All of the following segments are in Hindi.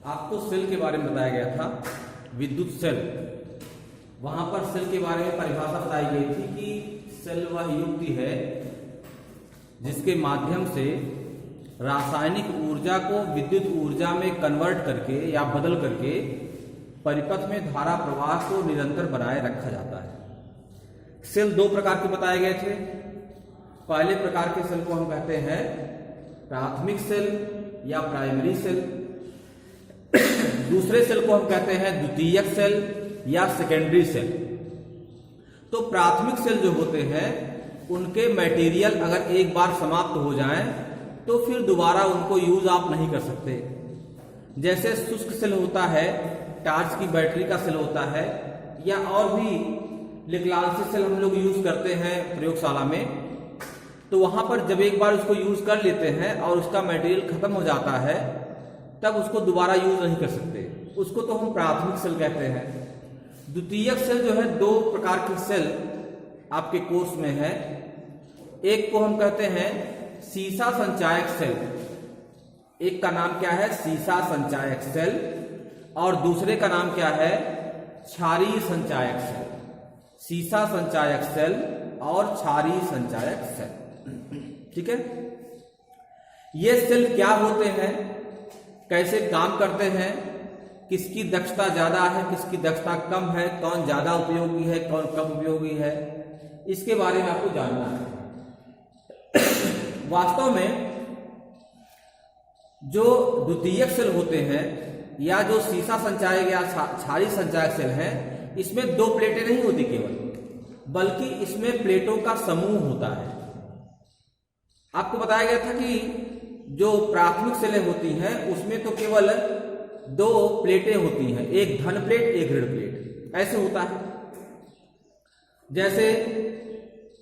आपको सेल के बारे में बताया गया था, विद्युत सेल। वहां पर सेल के बारे में परिभाषा बताई गई थी कि सेल वह युक्ति है जिसके माध्यम से रासायनिक ऊर्जा को विद्युत ऊर्जा में कन्वर्ट करके या बदल करके परिपथ में धारा प्रवाह को निरंतर बनाए रखा जाता है। सेल दो प्रकार के बताए गए थे। पहले प्रकार के सेल को हम कहते हैं प्राथमिक सेल या प्राइमरी सेल। दूसरे सेल को हम कहते हैं द्वितीयक सेल या सेकेंडरी सेल। तो प्राथमिक सेल जो होते हैं उनके मटेरियल अगर एक बार समाप्त हो जाएं तो फिर दोबारा उनको यूज आप नहीं कर सकते। जैसे शुष्क सेल होता है, टार्च की बैटरी का सेल होता है, या और भी लिग्नांसी सेल हम लोग यूज करते हैं प्रयोगशाला में। तो वहां पर जब एक बार उसको यूज कर लेते हैं और उसका मटेरियल खत्म हो जाता है तब उसको दोबारा यूज नहीं कर सकते, उसको तो हम प्राथमिक सेल कहते हैं। द्वितीयक सेल जो है, दो प्रकार के सेल आपके कोर्स में है। एक को हम कहते हैं सीसा संचायक सेल, एक का नाम क्या है सीसा संचायक सेल, और दूसरे का नाम क्या है क्षारीय संचायक सेल। सीसा संचायक सेल और क्षारीय संचायक सेल, ठीक है। ये सेल क्या होते हैं, कैसे काम करते हैं, किसकी दक्षता ज्यादा है, किसकी दक्षता कम है, कौन ज्यादा उपयोगी है, कौन कम उपयोगी है, इसके बारे में आपको जानना है। वास्तव में जो द्वितीयक सेल होते हैं या जो सीसा संचायक या क्षारीय संचायक सेल हैं, इसमें दो प्लेटें नहीं होती केवल, बल्कि इसमें प्लेटों का समूह होता है। आपको बताया गया था कि जो प्राथमिक सेलें होती हैं उसमें तो केवल दो प्लेटें होती हैं, एक धन प्लेट एक ऋण प्लेट, ऐसे होता है। जैसे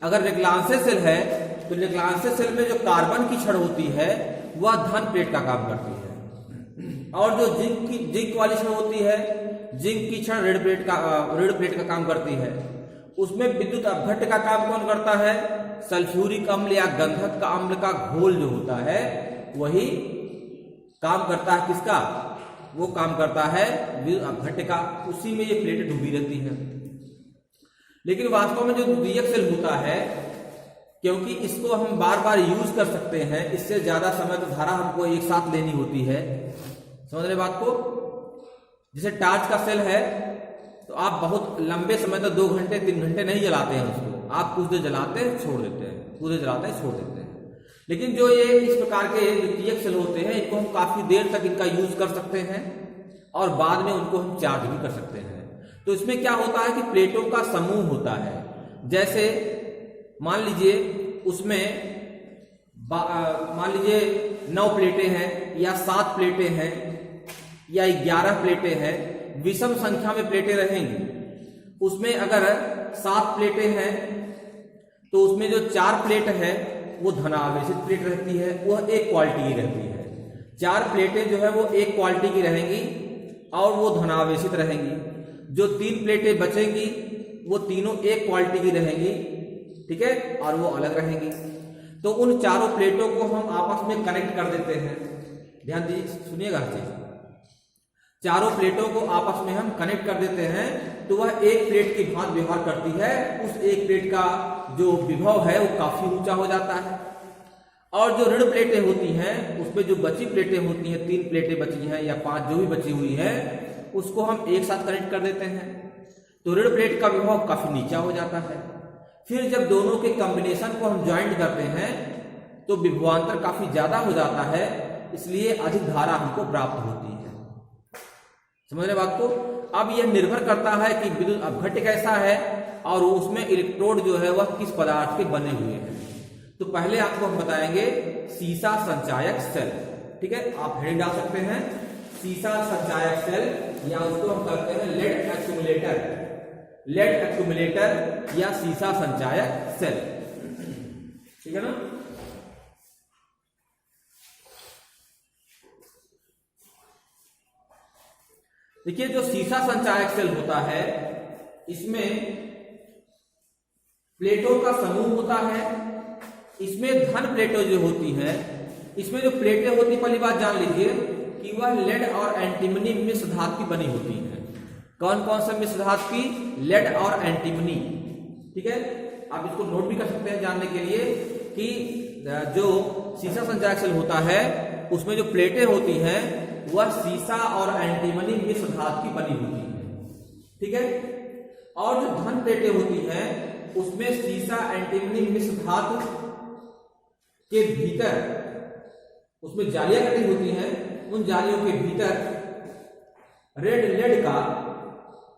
अगर रेग्लांसे सेल है तो रेग्लांसे सेल में जो कार्बन की छड़ होती है वह धन प्लेट का काम करती है, और जो जिंक वाली छड़ होती है, जिंक की छड़ ऋण प्लेट का काम करती है। उसमें विद्युत अपघट्य का काम कौन करता है, सल्फ्यूरिक अम्ल या गंधक का अम्ल का घोल जो होता है वही काम करता है। किसका, वो काम करता है विद्युत अपघट्य का, उसी में ये प्लेटें डूबी रहती हैं। लेकिन वास्तव में जो द्वितीयक सेल होता है, क्योंकि इसको हम बार बार यूज कर सकते हैं, इससे ज्यादा समय तो धारा हमको एक साथ लेनी होती है, समझ रहे बात को। जैसे टार्च का सेल है तो आप बहुत लंबे समय तक 2 घंटे 3 घंटे नहीं जलाते हैं उसको, आप कुछ देर जलाते हैं छोड़ देते हैं, कुछ देर जलाते हैं छोड़ देते हैं। लेकिन जो ये इस प्रकार के द्वितीयक सेल होते हैं, इनको हम काफी देर तक इनका यूज कर सकते हैं और बाद में उनको हम चार्ज भी कर सकते हैं। तो इसमें क्या होता है कि प्लेटों का समूह होता है। जैसे मान लीजिए उसमें मान लीजिए 9 प्लेटें हैं या 7 प्लेटें हैं या 11 प्लेटें हैं, विषम संख्या में प्लेटें रहेंगी। उसमें अगर 7 प्लेटें हैं तो उसमें जो 4 प्लेट है वो धनावेशित प्लेट रहती है, वह एक क्वालिटी की रहती है। 4 प्लेटें जो है वो एक क्वालिटी की रहेंगी और वो धनावेशित रहेंगी। जो 3 प्लेटें बचेंगी वो तीनों एक क्वालिटी की रहेंगी, ठीक है, और वो अलग रहेंगी। तो उन चारों प्लेटों को हम आपस में कनेक्ट कर देते हैं। ध्यान दीजिए, सुनिएगा हर चीज। चारों प्लेटों को आपस में हम कनेक्ट कर देते हैं तो वह एक प्लेट की भांति व्यवहार करती है। उस एक प्लेट का जो विभव है वो काफी ऊंचा हो जाता है। और जो ऋण प्लेटें होती हैं उसमें जो बची प्लेटें होती हैं, 3 प्लेटें बची हैं या 5 जो भी बची हुई है, उसको हम एक साथ कनेक्ट कर देते हैं तो ऋण प्लेट का विभव काफी नीचा हो जाता है। फिर जब दोनों के कॉम्बिनेशन को हम ज्वाइंट करते हैं तो विभवांतर काफी ज्यादा हो जाता है, इसलिए अधिक धारा हमको प्राप्त होती है। समझ रहे बात को। अब यह निर्भर करता है कि विद्युत अपघट्य कैसा है और उसमें इलेक्ट्रोड जो है वह किस पदार्थ के बने हुए हैं। तो पहले आपको हम बताएंगे सीसा संचायक सेल, ठीक है। आप हेडिंग डाल सकते हैं सीसा संचायक सेल, या उसको हम कहते हैं लेड एक्यूमुलेटर, लेड एक्यूमुलेटर या सीसा संचायक सेल, ठीक है ना। देखिए जो सीसा संचायक सेल होता है इसमें प्लेटों का समूह होता है। इसमें धन प्लेटें जो होती हैं, इसमें जो प्लेटें होती, पहली बात जान लीजिए कि वह लेड और एंटीमनी मिश्र धातु की बनी होती है। कौन कौन सा मिश्र धातु की? लेड और एंटीमनी। ठीक है, आप इसको नोट भी कर सकते हैं जानने के लिए कि जो सीसा संचायक सेल होता है उसमें जो प्लेटें होती हैं वह सीसा और एंटीमनी मिश्र धातु की बनी होती है। ठीक है, और जो धन प्लेटें होती हैं उसमें सीसा एंटीमनी मिश्र धातु के भीतर उसमें जालियां कटी होती हैं, उन जालियों के भीतर रेड लेड का,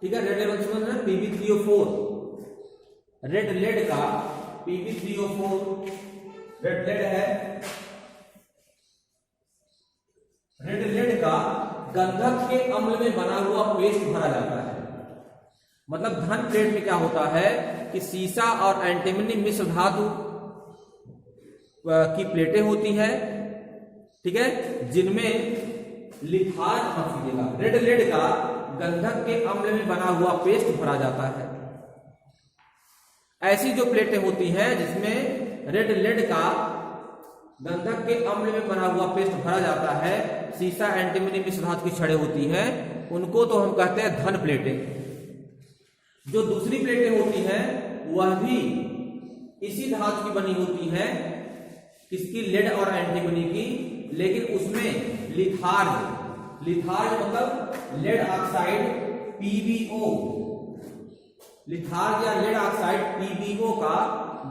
ठीक है, रेड लेड समझ रहे हैं, Pb3O4, रेड लेड का Pb3O4 रेड लेड है, रेड लेड का गंधक के अम्ल में बना हुआ पेस्ट भरा जाता है। मतलब धन प्लेट में क्या होता है कि सीसा और एंटीमनी मिश्र धातु की प्लेटें होती हैं, ठीक है, जिनमें लिथार्ज माफ कीजिएगा रेड लेड का गंधक के अम्ल में बना हुआ पेस्ट भरा जाता है। ऐसी जो प्लेटें होती हैं जिसमें रेड लेड का गंधक के अम्ल में बना हुआ पेस्ट भरा जाता है, सीसा एंटीमनी मिश्र धातु की छड़ें होती हैं, उनको तो हम कहते हैं धन प्लेटें। जो दूसरी प्लेटें होती हैं वह भी इसी धातु की बनी होती हैं, किसकी? लेड और एंटीमनी की, लेकिन उसमें लिथार्ज मतलब लेड ऑक्साइड PbO, लिथार्ज या लेड ऑक्साइड PbO का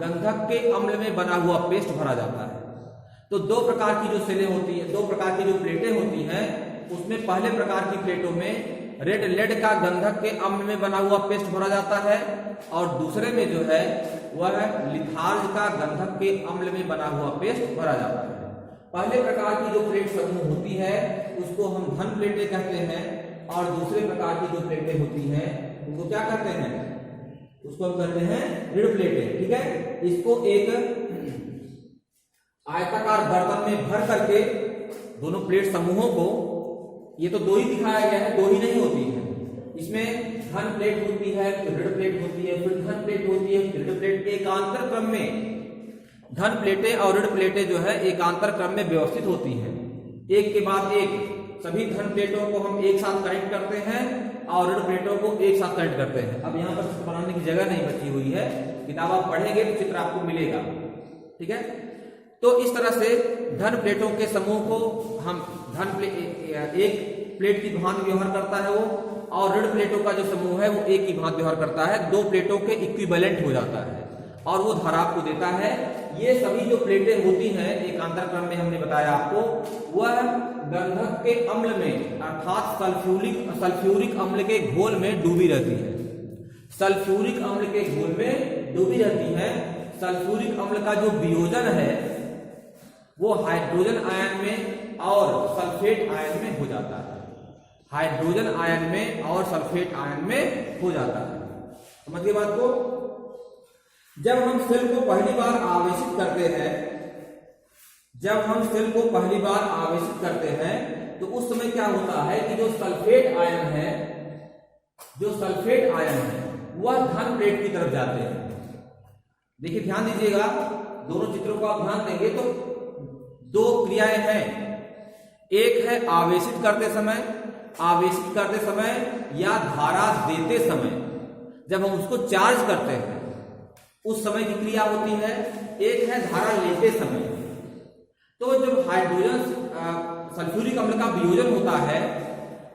गंधक के अम्ल में बना हुआ पेस्ट भरा जाता है। तो दो प्रकार की जो सेलें होती हैं, दो प्रकार की जो प्लेटें होती हैं, उसमें पहले प्रकार की प्लेटों में रेड लेड का गंधक के अम्ल में बना हुआ पेस्ट भरा जाता है, और दूसरे में जो है वह लिथार्ज का गंधक के अम्ल में बना हुआ पेस्ट भरा जाता है। पहले प्रकार की जो प्लेट समूह होती है उसको हम धन प्लेटें कहते हैं, और दूसरे प्रकार की जो प्लेटें होती हैं उनको क्या कहते हैं? उसको हम कहते हैं ऋण प्लेटें। ठीक है, इसको एक आयताकार बर्तन में भर करके दोनों प्लेट समूहों को, ये तो दो ही दिखाया गया है, दो ही नहीं होती है, इसमें धन प्लेट होती है, फिर ऋण प्लेट होती है, फिर धन प्लेट होती है, फिर ऋण प्लेट, एकांतर क्रम में धन प्लेटें और ऋण प्लेटें जो है एकांतर क्रम में व्यवस्थित होती हैं, एक के बाद एक। सभी धन प्लेटों को हम एक साथ कनेक्ट करते हैं और ऋण प्लेटों को एक साथ कनेक्ट करते हैं। अब यहाँ पर बनाने की जगह नहीं बची हुई है, किताब आप पढ़ेंगे तो चित्र आपको मिलेगा। ठीक है, तो इस तरह से धन प्लेटों के समूह को हम एक प्लेट की भांति व्यवहार करता है वो, और ऋण प्लेटों का जो समूह है वो एक की भांति व्यवहार करता है, दो प्लेटों के इक्विवेलेंट हो जाता है और वो धारा आपको देता है। ये सभी जो प्लेटें होती हैं एकांतर क्रम में हमने बताया आपको, वह गंधक के अम्ल में अर्थात सल्फ्यूरिक अम्ल के घोल में डूबी रहती है। सल्फ्यूरिक अम्ल के घोल में डूबी रहती है। सल्फ्यूरिक अम्ल का जो वियोजन है वो हाइड्रोजन आयन में और सल्फेट आयन में हो जाता है, हाइड्रोजन आयन में और सल्फेट आयन में हो जाता है। समझिए बात को। जब हम सेल को पहली बार आवेशित करते हैं, जब हम सेल को पहली बार आवेशित करते हैं तो उस समय क्या होता है कि जो सल्फेट आयन है, जो सल्फेट आयन है वह धन प्लेट की तरफ जाते हैं। देखिए ध्यान दीजिएगा, दोनों चित्रों को आप ध्यान देंगे तो दो क्रियाएं हैं, एक है आवेशित करते समय, आवेशित करते समय या धारा देते समय, जब हम उसको चार्ज करते हैं उस समय की क्रिया होती है, एक है धारा लेते समय। तो जब हाइड्रोजन सल्फ्यूरिक अम्ल का वियोजन होता है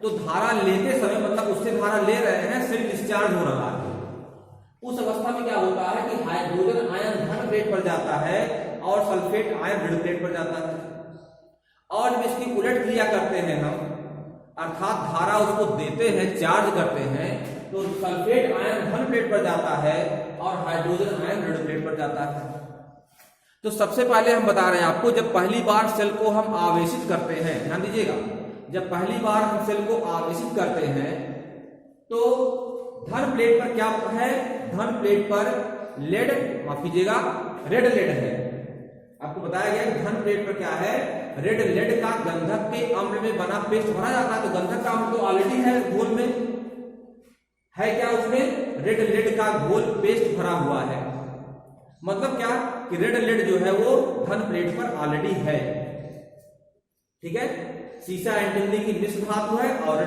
तो धारा लेते समय, मतलब उससे धारा ले रहे हैं, सेल डिस्चार्ज हो रहा है, उस अवस्था में क्या होता है कि हाइड्रोजन आयन धन प्लेट पर जाता है और सल्फेट आयन ऋण प्लेट पर जाता है। और जब इसकी उलट क्रिया करते हैं हम, अर्थात धारा उसको देते हैं, चार्ज करते हैं, तो सल्फेट आयन धन प्लेट पर जाता है और हाइड्रोजन आयन ऋण प्लेट पर जाता है। तो सबसे पहले हम बता रहे हैं आपको, जब पहली बार सेल को हम आवेशित करते हैं, ध्यान दीजिएगा, जब पहली बार हम सेल को आवेशित करते हैं तो धन प्लेट पर क्या है? धन प्लेट पर लेड, माफ कीजिएगा, रेड लेड है। आपको बताया गया कि धन प्लेट पर क्या है? रेड लेड का गंधक के अम्ल में बना पेस्ट भरा जाता है। तो गंधक का अम्ल तो ऑलरेडी है घोल में, है क्या उसमें? रेड लेड का घोल पेस्ट भरा हुआ है। मतलब क्या कि रेड लेड जो है वो धन प्लेट पर ऑलरेडी है। ठीक है, सीसा एंटीमनी की मिश्र धातु है और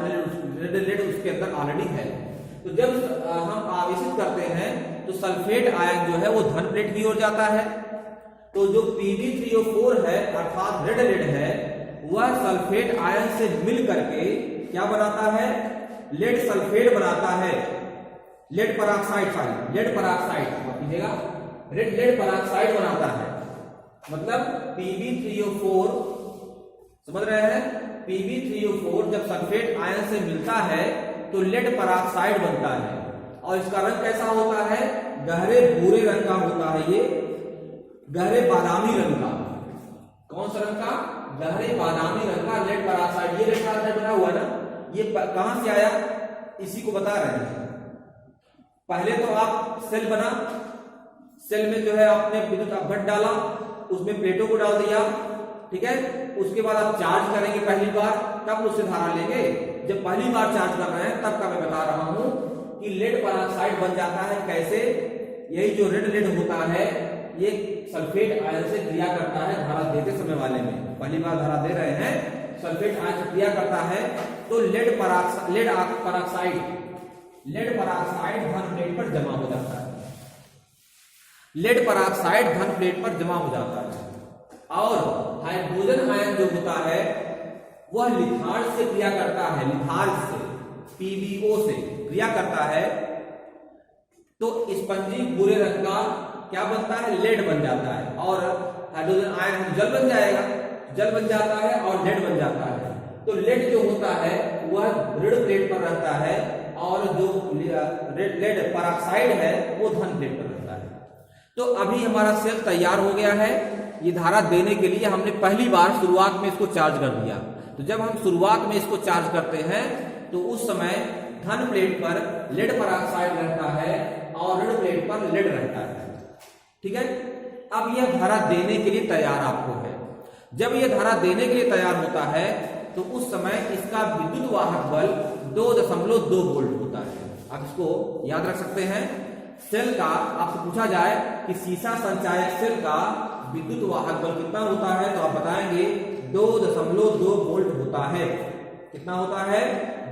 रेड लेड उसके अंदर ऑलरेडी है। तो जब हम आवेशित करते हैं तो सल्फेट आयन जो है वो धन प्लेट की ओर जाता है। तो जो Pb3O4 है अर्थात रेड लेड है, वह सल्फेट आयन से मिल करके क्या बनाता है, लेड सल्फेट बनाता है, lead peroxide, sorry lead peroxide कीजिएगा, लेड परऑक्साइड बनाता है। मतलब Pb3O4, समझ रहे हैं, Pb3O4 जब सल्फेट आयन से मिलता है तो लेड परऑक्साइड बनता है और इसका रंग कैसा होता है, गहरे भूरे रंग का होता है, ये गहरे बादामी रंग का। कौन सा रंग का, गहरे बादामी रंग का लेड परऑक्साइड। ये लेड परऑक्साइड बना हुआ ना, ये कहां से आया, इसी को बता रहे हैं। पहले तो आप सेल बना, सेल में जो है आपने विद्युत अपघट डाला, उसमें प्लेटों को डाल दिया, ठीक है, उसके बाद आप चार्ज करेंगे पहली बार, तब उससे धारा लेंगे। जब पहली बार चार्ज कर रहे हैं तब का मैं बता रहा हूं कि लेड परऑक्साइड बन जाता है। कैसे, यही जो रेड लेड होता है ये सल्फेट आयन से क्रिया करता है धारा देते समय वाले में, पहली बार धारा दे रहे हैं, सल्फेट आयन से क्रिया करता है तो लेड परऑक्साइड धन प्लेट पर जमा हो जाता है, लेड परऑक्साइड धन प्लेट पर जमा हो जाता है। और हाइड्रोजन आयन जो होता है वह लिथार्ज से क्रिया करता है, लिथार्ज से, PbO से क्रिया करता है, तो स्पंजी भूरे रंग का क्या बनता है, लेड बन जाता है। और हाइड्रोजन आयन जल बन जाएगा, जल बन जाता है और लेड बन जाता है। तो लेड जो होता है वह ऋण प्लेट पर रहता है और जो लेड परऑक्साइड है वो धन प्लेट पर रहता है। तो अभी हमारा सेल तैयार हो गया है। ये धारा देने के लिए हमने पहली बार शुरुआत में इसको चार्ज कर दिया। तो जब हम शुरुआत में इसको चार्ज करते हैं तो उस समय धन प्लेट पर लेड परऑक्साइड रहता है और ऋण प्लेट पर लेड रहता है, ठीक है। अब यह धारा देने के लिए तैयार आपको है। जब यह धारा देने के लिए तैयार होता है तो उस समय इसका विद्युत वाहक बल 2.2 वोल्ट होता है। आप इसको याद रख सकते हैं। सेल का आपसे पूछा जाए कि सीसा संचायक सेल का विद्युत वाहक बल कितना होता है तो आप बताएंगे 2.2 वोल्ट होता है। कितना होता है,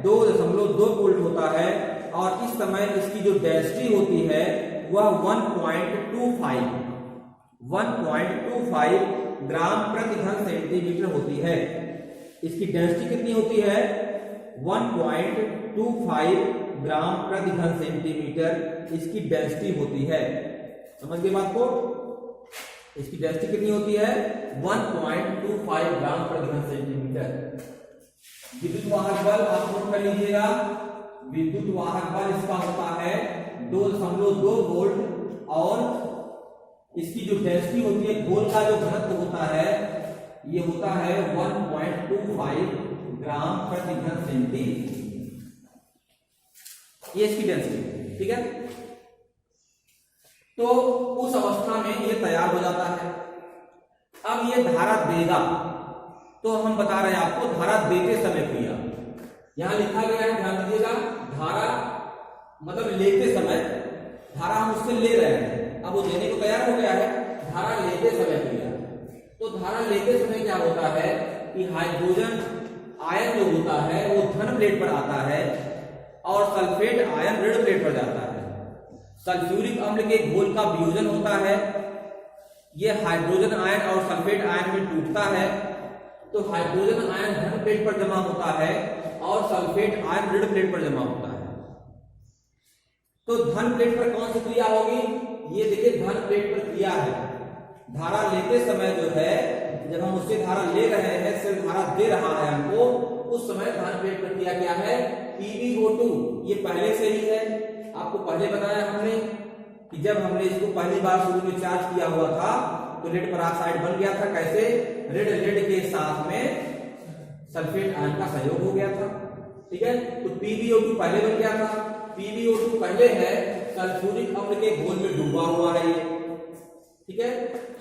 2.2 वोल्ट होता है। और इस समय इसकी जो डेंसिटी होती है वह 1.25 ग्राम प्रति घन सेंटीमीटर होती है। इसकी डेंसिटी कितनी होती है, 1.25 ग्राम प्रति घन सेंटीमीटर इसकी डेंसिटी होती है। समझ गए बात को, इसकी डेंसिटी कितनी होती है, 1.25 ग्राम प्रति घन सेंटीमीटर। विद्युत वाहक बल आप नोट कर लीजिएगा, विद्युत वाहक बल इसका होता है 2.2 वोल्ट और इसकी जो डेंसिटी होती है, घोल का जो घनत्व होता है ये होता है 1.25 ग्राम प्रति घन सेंटीमीटर। ये इसकी डेंसिटी, ठीक है। तो उस अवस्था में ये तैयार हो जाता है। अब ये धारा देगा तो हम बता रहे हैं आपको धारा देते समय क्रिया यहां लिखा गया है, ध्यान दीजिएगा। धारा मतलब लेते समय, धारा हम उससे ले रहे हैं, अब वो देने को तैयार हो गया है। धारा लेते समय क्रिया, तो धारा लेते समय क्या होता है कि हाइड्रोजन आयन जो होता है वो धन प्लेट पर आता है और सल्फेट आयन ऋण प्लेट पर जाता है। सल्फ्यूरिक अम्ल के घोल का वियोजन होता है, यह हाइड्रोजन आयन और सल्फेट आयन में टूटता है, तो हाइड्रोजन आयन धन प्लेट पर जमा होता है और सल्फेट आयन ऋण प्लेट पर जमा होता है। तो धन प्लेट पर कौन सी क्रिया होगी, ये देखिए धन प्लेट पर क्रिया है। धारा लेते समय जो है, जब हम उससे धारा ले रहे हैं, सिर्फ धारा दे रहा है हमको, उस समय धन प्लेट पर क्रिया क्या है, PbO2। ये पहले से ही है, आपको पहले बताया हमने कि जब हमने इसको पहली बार शुरू में चार्ज किया हुआ था तो लेड परऑक्साइड बन गया था। कैसे, रेड लेड के साथ में सल्फेट आयन का सहयोग हो गया था, ठीक है। तो PbO2 पहले बन गया था। PbO2 पहले है, सल्फ्यूरिक अम्ल के घोल में डूबा हुआ है ये, ठीक है।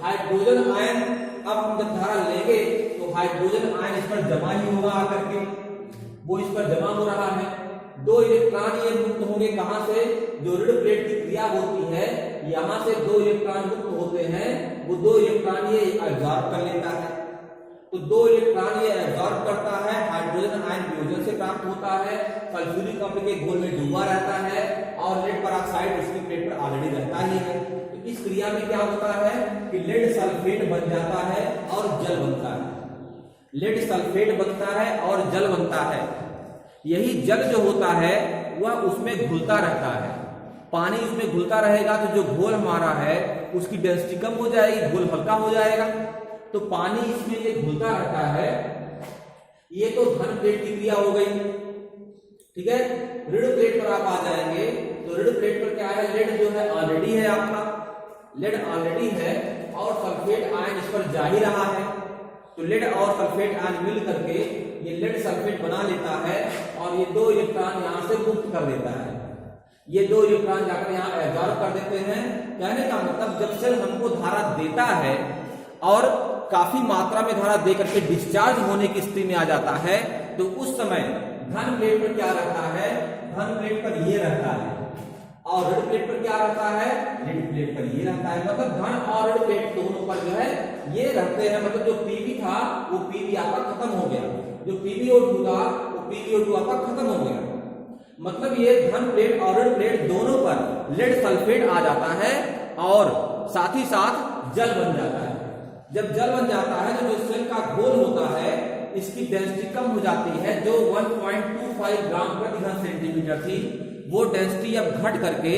हाइड्रोजन आयन, अब हम जब धारा लेंगे तो हाइड्रोजन आयन इस पर जमा ही होगा आकर के, वो इस पर जमा हो रहा है। 2 इलेक्ट्रॉन ये मुक्त होंगे कहां से, जो ऋण प्लेट की क्रिया होती है यहां से 2 इलेक्ट्रॉन मुक्त होते हैं, वो 2 इलेक्ट्रॉन ये एब्जॉर्ब कर लेता है तो 2 इलेक्ट्रॉन ये एब्जॉर्ब करता है, हाइड्रोजन आयन वियोजन से प्राप्त होता है, सल्फ्यूरिक अम्ल के घोल में डूबा रहता है और लेड पर ऑक्साइड उसकी प्लेट पर ऑलरेडी रहता ही है। तो इस क्रिया में क्या होता है कि लेड सल्फेट बन जाता है और जल बनता है। लेड सल्फेट बनता है और जल बनता है। यही जल जो होता है वह उसमें घुलता रहता है। पानी उसमें घुलता रहेगा तो जो घोल हमारा है उसकी डेंसिटी कम हो जाएगी, घोल हल्का हो जाएगा। तो पानी इसमें ये घुलता रहता है। ये तो धन प्लेट की क्रिया हो गई, ठीक है। ऋण प्लेट पर आप आ जाएंगे तो ऋण प्लेट पर क्या है, लेड जो है ऑलरेडी है, आपका लेड ऑलरेडी है और सल्फेट आयन इस पर जा ही रहा है। तो लेड और सल्फेट आयन मिल करके ये लेड सल्फेट बना लेता है और ये 2 इलेक्ट्रॉन यहां से मुक्त कर देता है। ये 2 इलेक्ट्रॉन जाकर यहाँ एब्जॉर्ब कर देते हैं। कहने का मतलब जब सेल हमको धारा देता है और काफी मात्रा में धारा दे करके डिस्चार्ज होने की स्थिति में आ जाता है तो उस समय धन प्लेट पर क्या रहता है, धन प्लेट पर ये रहता है और ऋण प्लेट पर क्या रहता है, ऋण प्लेट पर ये रहता है। मतलब धन और ऋण प्लेट दोनों पर जो है ये रहते हैं। मतलब जो पीबी था वो पीबी आपका खत्म हो गया, जो पीबीओ2 था वो पीबीओ2 आपका खत्म हो गया। मतलब ये धन प्लेट और ऋण प्लेट दोनों पर लेड सल्फेट आ जाता है और साथ ही साथ जल बन जाता है। जब जल बन जाता है तो जो सेल का घोल होता है इसकी डेंसिटी कम हो जाती है। जो 1.25 ग्राम प्रति घन सेंटीमीटर थी वो डेंसिटी अब घट करके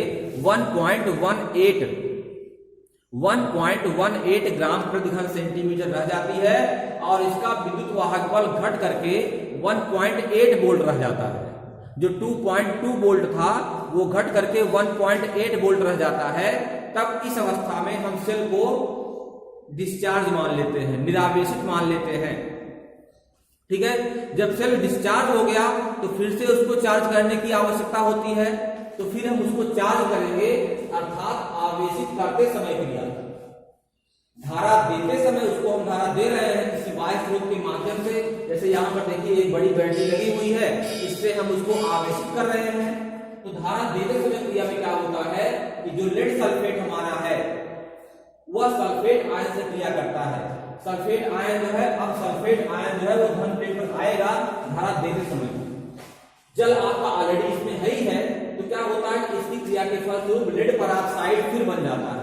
1.18 ग्राम प्रति घन सेंटीमीटर रह जाती है और इसका विद्युत वाहक बल घट करके 1.8 वोल्ट रह जाता है। जो 2.2 वोल्ट था वो घट करके 1.8 वोल्ट रह जाता है। तब इस अवस्था में हम सेल को डिस्चार्ज मान लेते हैं, निरावेशित मान लेते हैं, ठीक है। जब सेल डिस्चार्ज हो गया तो फिर से उसको चार्ज करने की आवश्यकता होती है। तो फिर हम उसको चार्ज करेंगे, अर्थात आवेशित करते समय क्रिया, धारा देते समय उसको हम धारा दे रहे हैं किसी बाह्य स्रोत के माध्यम से। जैसे यहाँ पर देखिए एक बड़ी बैटरी लगी हुई है, इससे हम उसको आवेशित कर रहे हैं। तो धारा देते समय क्रिया में क्या होता है कि जो लेड सल्फेट हमारा है वह सल्फेट आयन से क्रिया करता है। सल्फेट आयन जो है, अब सल्फेट आयन जो है वो धन प्लेट पर आएगा धारा देते समय। जल आपका ऑलरेडी इसमें है ही है तो क्या होता है कि इसकी क्रिया के फलस्वरूप लेड परऑक्साइड फिर बन जाता है।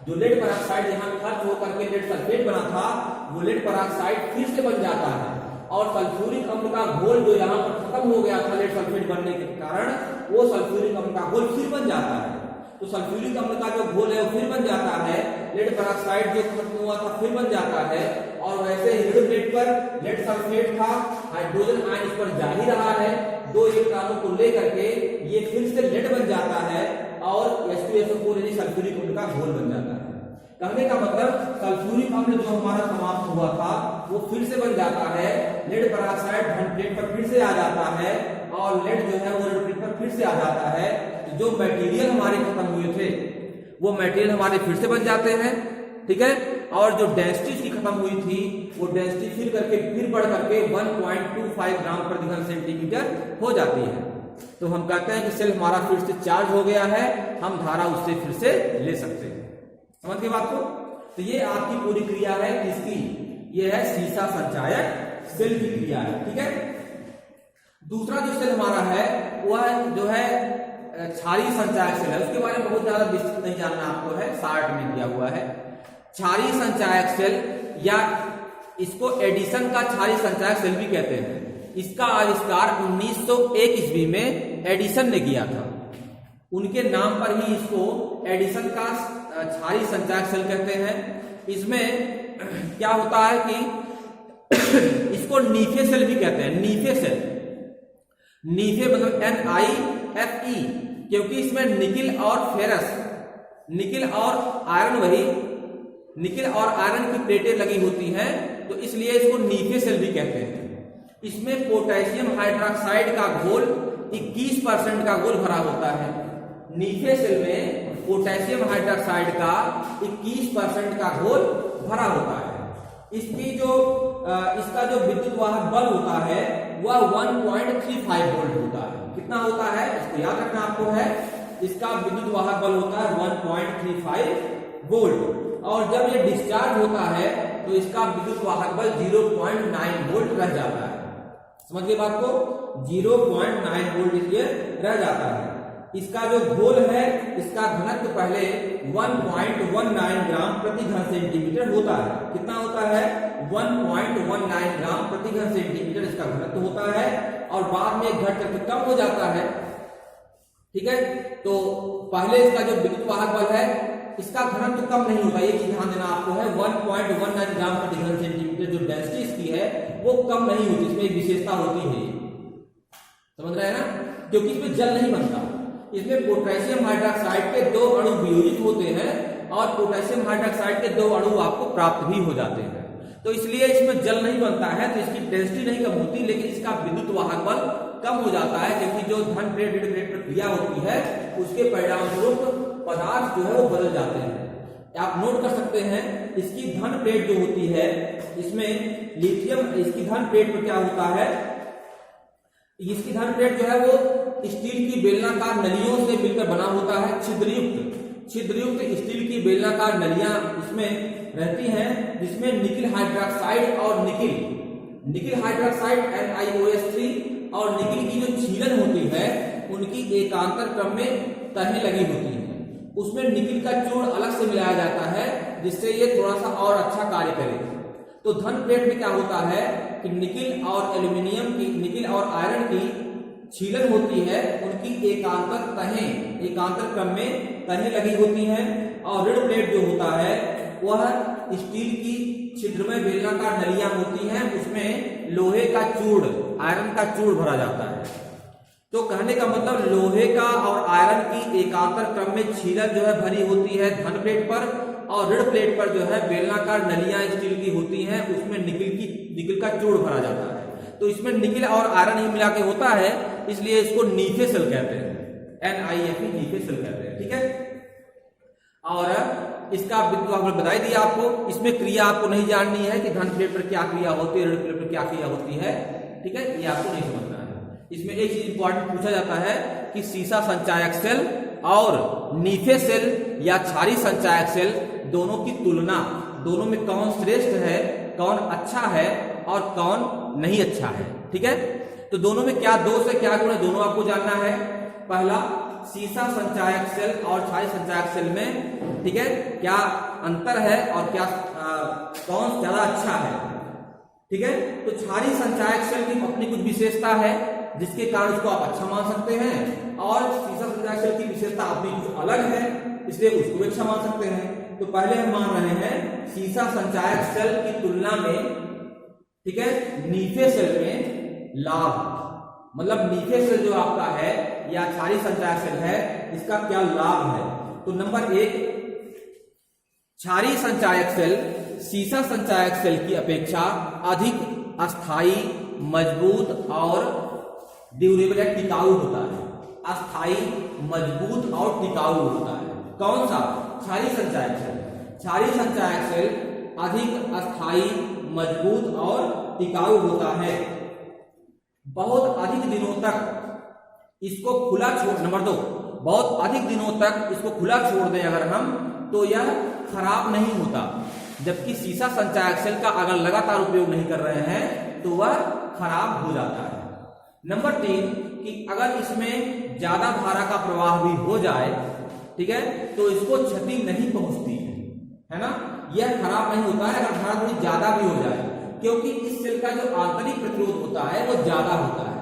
जो लेड परऑक्साइड यहाँ खर्च होकर के लेड सल्फेट बना था वो लेड परऑक्साइड फिर से बन जाता है और सल्फ्यूरिक अम्ल का घोल जो यहाँ पर खत्म हो गया था लेड सल्फेट बनने के कारण, वो सल्फ्यूरिक अम्ल का घोल फिर बन जाता है। तो सल्फ्यूरिक अम्ल का जो घोल है वो फिर बन जाता है, लेड परऑक्साइड जो खत्म हुआ था फिर बन जाता है और वैसे ही ऋण प्लेट पर लेड सल्फेट था, हाइड्रोजन आयन इस पर जा ही रहा है। 2 इलेक्ट्रॉनों को लेकर के ये फिर से लेड बन जाता है और H2SO4 यानी सल्फ्यूरिक अम्ल का घोल बन जाता है। कहने का मतलब सल्फ्यूरिक अम्ल जो हमारा समाप्त हुआ था वो फिर से बन जाता है, लेड परऑक्साइड धन प्लेट पर फिर से आ जाता है और लेड जो है वो ऋण प्लेट पर फिर से आ जाता है। जो मटेरियल हमारे खत्म हुए थे वो मटेरियल हमारे फिर से बन जाते हैं, ठीक है। और जो डेंसिटी इसकी खत्म हुई थी वो डेंसिटी फिर बढ़ करके 1.25 ग्राम प्रति घन सेंटीमीटर हो जाती है। तो हम कहते हैं कि सेल हमारा फिर से चार्ज हो गया है, हम धारा उससे फिर से ले सकते हैं। समझ गए बात को? तो ये आपकी पूरी क्रिया है किसकी, ये है सीसा संचायक सेल की क्रिया है, ठीक है। दूसरा जो सेल हमारा है वह जो है क्षारीय संचायक सेल है। उसके बारे में बहुत ज्यादा विस्तृत नहीं जानना आपको है, शार्ट में दिया हुआ है। क्षारीय संचायक सेल या इसको एडिसन का क्षारीय संचायक सेल भी कहते हैं। इसका आविष्कार 1901 ईस्वी में एडिसन ने किया था। उनके नाम पर ही इसको एडिसन का क्षारीय संचायक सेल कहते हैं। इसमें क्या होता है कि इसको नीफे सेल भी कहते हैं। नीफे सेल, नीफे मतलब NiFe, क्योंकि इसमें निकिल और फेरस, निकिल और आयरन, वही निकिल और आयरन की प्लेटें लगी होती हैं तो इसलिए इसको नीफे सेल भी कहते हैं। इसमें पोटेशियम हाइड्रोक्साइड का घोल 21% का घोल भरा होता है। नीफे सेल में पोटेशियम हाइड्रोक्साइड का 21% का घोल भरा होता है। इसका जो विद्युत वाहक बल होता है वह 1.35 वोल्ट होता है। कितना होता है इसको याद रखना आपको है। इसका विद्युत वाहक बल होता है 1.35 वोल्ट और जब ये डिस्चार्ज होता है तो इसका विद्युत वाहक बल 0.9 वोल्ट रह जाता है। समझ गए बात को? 0.9 वोल्ट इसलिए रह जाता है। इसका जो घोल है इसका घनत्व पहले 1.19 ग्राम प्रति घन सेंटीमीटर होता है। कितना होता है? 1.19 ग्राम प्रति घन सेंटीमीटर इसका घनत्व होता है और बाद में घट करके कम हो जाता है। ठीक है, तो पहले इसका जो विद्युत वाहक बल है इसका घनत्व कम नहीं होता, ये चीज ध्यान देना आपको है। 1.19 ग्राम प्रति घन सेंटीमीटर जो डेंसिटी इसकी है वो कम नहीं होती, इसमें एक विशेषता होती है, समझ रहे हैं ना? क्योंकि इसमें जल नहीं बनता। इसमें पोटेशियम हाइड्रोक्साइड के 2 अणु वियोजित होते हैं और पोटेशियम हाइड्रोक्साइड के 2 अणु आपको प्राप्त भी हो जाते हैं, तो इसलिए इसमें जल नहीं बनता है, तो इसकी डेंसिटी नहीं कम होती, लेकिन इसका विद्युत वाहक बल कम हो जाता है, क्योंकि जो धन प्लेट ऋण प्लेट पर क्रिया होती है उसके परिणाम स्वरूप पदार्थ जो है वो बदल जाते हैं। आप नोट कर सकते हैं इसकी धन प्लेट जो होती है इसमें लिथियम, इसकी धन प्लेट पर क्या होता है, इसकी धन प्लेट जो है वो स्टील की बेलनाकार नलियों से मिलकर बना होता है। छिद्रयुक्त स्टील की बेलनाकार नलियां इसमें रहती हैं, जिसमें निकिल हाइड्रोक्साइड और निकिल हाइड्रोक्साइड NiOH3 और निकिल की जो छीलन होती है उनकी एकांतर क्रम में तहें लगी होती हैं। उसमें निकिल का चूर्ण अलग से मिलाया जाता है जिससे ये थोड़ा सा और अच्छा कार्य करे। तो धन प्लेट में क्या होता है कि निकिल और एल्यूमिनियम की, निकिल और आयरन की छीलन होती है, उनकी एकांतर क्रम में तहें लगी होती हैं। और ऋण प्लेट जो होता है वह स्टील की छिद्रमय बेलनाकार नलियां होती हैं, उसमें लोहे का चूर्ण, आयरन का चूर्ण भरा जाता है। तो कहने का मतलब लोहे का और आयरन की एकांतर क्रम में छीलन जो है भरी होती है धन प्लेट पर, और ऋण प्लेट पर जो है बेलनाकार नलियां स्टील की होती हैं, उसमें निकिल का चूर्ण भरा जाता है। तो इसमें निकिल और आयरन ही मिला के होता है, इसलिए इसको नीफे सेल कहते हैं, NiFe नीफे सेल कहते हैं। ठीक है, और इसका विद्युत वाहक बल बताई दिया आपको। इसमें क्रिया आपको नहीं जाननी है कि धन प्लेट पर क्या क्रिया होती है, ऋण प्लेट पर क्या क्रिया होती है। ठीक है, ये आपको नहीं समझना है। इसमें एक चीज इंपॉर्टेंट पूछा जाता है कि सीसा संचायक सेल और नीफे सेल या क्षारीय संचायक सेल दोनों की तुलना, दोनों में कौन श्रेष्ठ है, कौन अच्छा है और कौन नहीं अच्छा है। ठीक है, तो दोनों में क्या दोष है, क्या गुण है, दोनों आपको जानना है। पहला, सीसा संचायक सेल और क्षारीय संचायक सेल में, ठीक है, क्या अंतर है और क्या कौन ज्यादा अच्छा है। ठीक है, तो क्षारीय संचायक सेल की अपनी कुछ विशेषता है जिसके कारण उसको आप अच्छा मान सकते हैं, और सीसा संचायक सेल की विशेषता अपनी कुछ अलग है, इसलिए उसको भी अच्छा मान सकते हैं। तो पहले हम मान रहे हैं सीसा संचायक सेल की तुलना में, ठीक है, नीफे सेल में लाभ, मतलब नीफे सेल जो आपका है या क्षारीय संचायक सेल है, इसका क्या लाभ है। तो नंबर 1, क्षारीय संचायक सेल सीसा संचायक सेल की अपेक्षा अधिक अस्थायी, मजबूत और ड्यूरेबल या टिकाऊ होता है। अस्थायी, मजबूत और टिकाऊ होता है। कौन सा? क्षारीय संचायक सेल। क्षारीय संचायक सेल अधिक अस्थायी, मजबूत और टिकाऊ होता है। बहुत अधिक दिनों तक इसको खुला छोड़, नंबर 2, बहुत अधिक दिनों तक इसको खुला छोड़ दें अगर हम, तो यह खराब नहीं होता, जबकि सीसा संचायक सेल का अगर लगातार उपयोग नहीं कर रहे हैं तो वह खराब हो जाता है। नंबर 3, कि अगर इसमें ज्यादा धारा का प्रवाह भी हो जाए, ठीक है, तो इसको क्षति नहीं पहुंचती है ना, यह खराब नहीं होता है अगर धारा थोड़ी ज्यादा भी हो जाए, क्योंकि इस सेल का जो आंतरिक प्रतिरोध होता है वो ज्यादा होता है।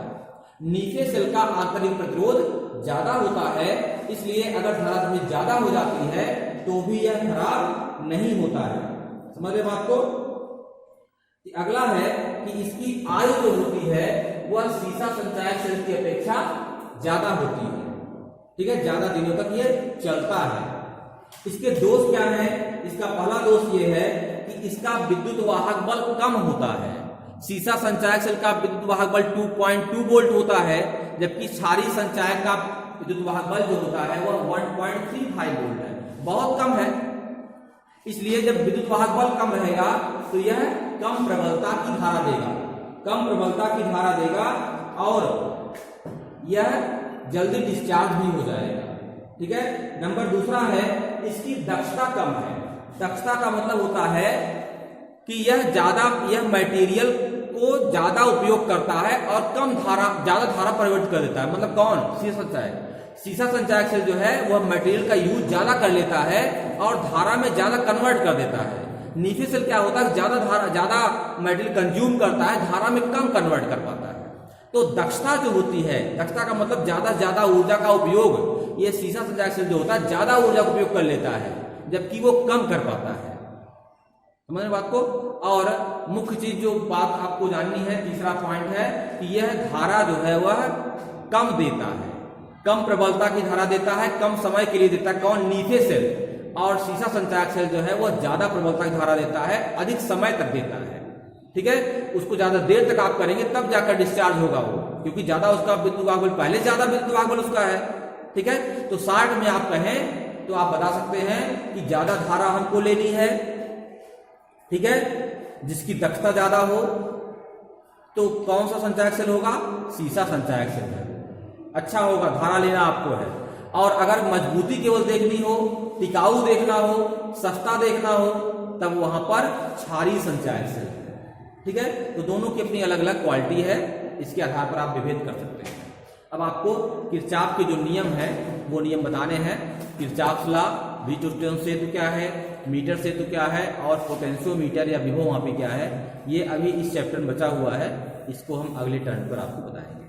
नीफे सेल का आंतरिक प्रतिरोध ज्यादा होता है, इसलिए अगर धारा थोड़ी ज्यादा हो जाती है तो भी यह खराब नहीं होता है। समझ रहे बात को? अगला है कि इसकी आयु जो होती है वह सीसा संचायक सेल की अपेक्षा ज्यादा होती है। ठीक है, ज्यादा दिनों तक ये चलता है। इसके दोष क्या है? इसका पहला दोष ये है कि इसका विद्युत वाहक बल कम होता है। सीसा संचायक सेल का विद्युत वाहक बल 2.2 वोल्ट होता है, जबकि क्षारीय संचायक का विद्युत वाहक बल जो होता है वह 1.35 वोल्ट है, बहुत कम है। इसलिए जब विद्युत वाहक बल कम रहेगा तो यह कम प्रबलता की धारा देगा, कम प्रबलता की धारा देगा और यह जल्दी डिस्चार्ज भी हो जाएगा। ठीक है, नंबर दूसरा है इसकी दक्षता कम है। दक्षता का मतलब होता है कि यह मटेरियल को ज्यादा उपयोग करता है और ज्यादा धारा परिवर्तित कर देता है। मतलब कौन? शीशा संचायक। शीशा संचायक सेल जो है वह मटेरियल का यूज ज्यादा कर लेता है और धारा में ज्यादा कन्वर्ट कर देता है। नीफे सेल क्या होता है? ज्यादा मटेरियल कंज्यूम करता है, धारा में कम कन्वर्ट कर पाता है। तो दक्षता जो होती है, दक्षता का मतलब ज्यादा ऊर्जा का उपयोग, ये शीशा संचायक सेल जो होता है ज्यादा ऊर्जा का उपयोग कर लेता है, जबकि वो कम कर पाता है। समझ बात को? और मुख्य चीज जो बात आपको जाननी है, तीसरा पॉइंट है कि यह धारा जो है वह कम देता है, कम प्रबलता की धारा देता है, कम समय के लिए देता है। कौन? नीफे सेल। और शीशा संचायक सेल जो है वह ज्यादा प्रबलता की धारा देता है, अधिक समय तक देता है। ठीक है, उसको ज्यादा देर तक आप करेंगे तब जाकर डिस्चार्ज होगा वो, क्योंकि ज्यादा उसका विद्युत वाहक बल, पहले ज्यादा विद्युत वाहक बल उसका है। ठीक है, तो 60 में आप कहें तो आप बता सकते हैं कि ज्यादा धारा हमको लेनी है। ठीक है, जिसकी दक्षता ज्यादा हो, तो कौन सा संचायक सेल होगा? शीशा संचायक सेल है। अच्छा होगा, धारा लेना आपको है। और अगर मजबूती केवल देखनी हो, टिकाऊ देखना हो, सस्ता देखना हो, तब वहां पर क्षारीय संचायक सेल है। ठीक है, तो दोनों की अपनी अलग अलग क्वालिटी है, इसके आधार पर आप विभेद कर सकते हैं। अब आपको किरचॉफ के जो नियम है वो नियम बताने हैं। किरचॉफ लॉ, विद्युत सेतु क्या है, मीटर सेतु क्या है, और पोटेंशियोमीटर या विभव मापी क्या है, ये अभी इस चैप्टर में बचा हुआ है। इसको हम अगले टर्न पर आपको बताएंगे।